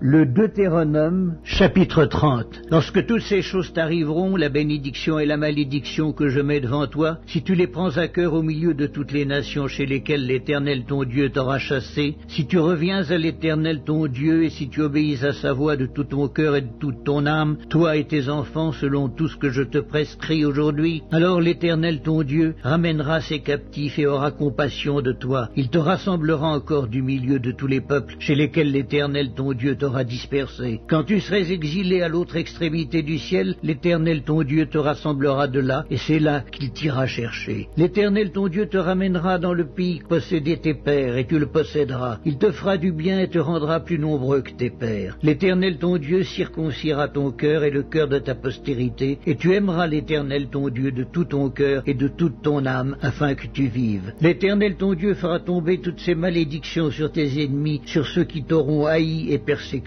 Le Deutéronome, chapitre 30. Lorsque toutes ces choses t'arriveront, la bénédiction et la malédiction que je mets devant toi, si tu les prends à cœur au milieu de toutes les nations chez lesquelles l'Éternel ton Dieu t'aura chassé, si tu reviens à l'Éternel ton Dieu et si tu obéis à sa voix de tout ton cœur et de toute ton âme, toi et tes enfants, selon tout ce que je te prescris aujourd'hui, alors l'Éternel ton Dieu ramènera ses captifs et aura compassion de toi. Il te rassemblera encore du milieu de tous les peuples chez lesquels l'Éternel ton Dieu t'aura dispersé. Quand tu serais exilé à l'autre extrémité du ciel, l'Éternel ton Dieu te rassemblera de là, et c'est là qu'il t'ira chercher. L'Éternel ton Dieu te ramènera dans le pays que possédaient tes pères, et tu le posséderas. Il te fera du bien et te rendra plus nombreux que tes pères. L'Éternel ton Dieu circoncira ton cœur et le cœur de ta postérité, et tu aimeras l'Éternel ton Dieu de tout ton cœur et de toute ton âme, afin que tu vives. L'Éternel ton Dieu fera tomber toutes ces malédictions sur tes ennemis, sur ceux qui t'auront haï et persécuté.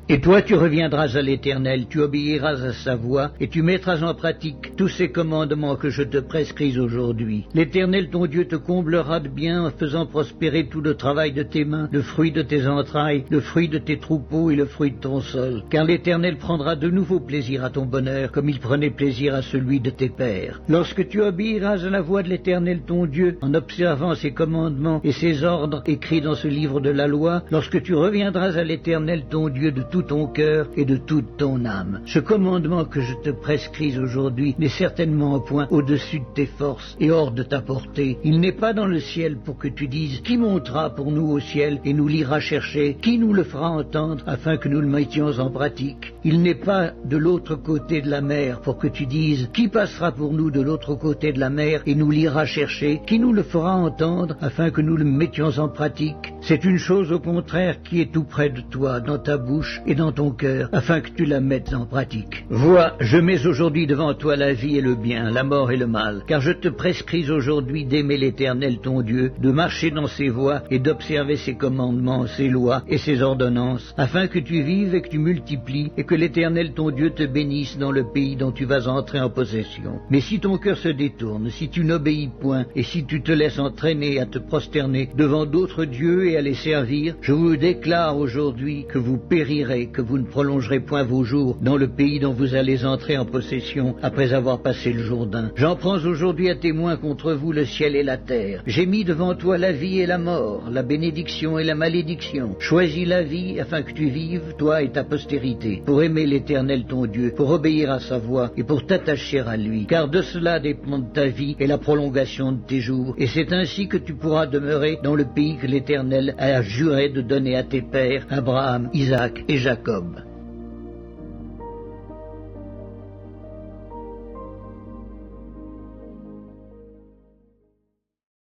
Et toi tu reviendras à l'Éternel, tu obéiras à sa voix, et tu mettras en pratique tous ces commandements que je te prescris aujourd'hui. L'Éternel ton Dieu te comblera de bien en faisant prospérer tout le travail de tes mains, le fruit de tes entrailles, le fruit de tes troupeaux et le fruit de ton sol. Car l'Éternel prendra de nouveau plaisir à ton bonheur, comme il prenait plaisir à celui de tes pères. Lorsque tu obéiras à la voix de l'Éternel ton Dieu, en observant ses commandements et ses ordres écrits dans ce livre de la loi, lorsque tu reviendras à l'Éternel ton Dieu de tout ton cœur et de toute ton âme. Ce commandement que je te prescris aujourd'hui n'est certainement point au-dessus de tes forces et hors de ta portée. Il n'est pas dans le ciel pour que tu dises: qui montera pour nous au ciel et nous l'ira chercher? Qui nous le fera entendre afin que nous le mettions en pratique? Il n'est pas de l'autre côté de la mer pour que tu dises: qui passera pour nous de l'autre côté de la mer et nous l'ira chercher? Qui nous le fera entendre afin que nous le mettions en pratique? C'est une chose au contraire qui est tout près de toi, dans ta bouche et dans ton cœur, afin que tu la mettes en pratique. Vois, je mets aujourd'hui devant toi la vie et le bien, la mort et le mal, car je te prescris aujourd'hui d'aimer l'Éternel ton Dieu, de marcher dans ses voies et d'observer ses commandements, ses lois et ses ordonnances, afin que tu vives et que tu multiplies, et que l'Éternel ton Dieu te bénisse dans le pays dont tu vas entrer en possession. Mais si ton cœur se détourne, si tu n'obéis point, et si tu te laisses entraîner à te prosterner devant d'autres dieux et à les servir, je vous déclare aujourd'hui que vous périrez, que vous ne prolongerez point vos jours dans le pays dont vous allez entrer en possession après avoir passé le Jourdain. J'en prends aujourd'hui à témoin contre vous le ciel et la terre. J'ai mis devant toi la vie et la mort, la bénédiction et la malédiction. Choisis la vie afin que tu vives, toi et ta postérité, pour aimer l'Éternel ton Dieu, pour obéir à sa voix et pour t'attacher à lui. Car de cela dépend ta vie et la prolongation de tes jours. Et c'est ainsi que tu pourras demeurer dans le pays que l'Éternel a juré de donner à tes pères, Abraham, Isaac et Jacob.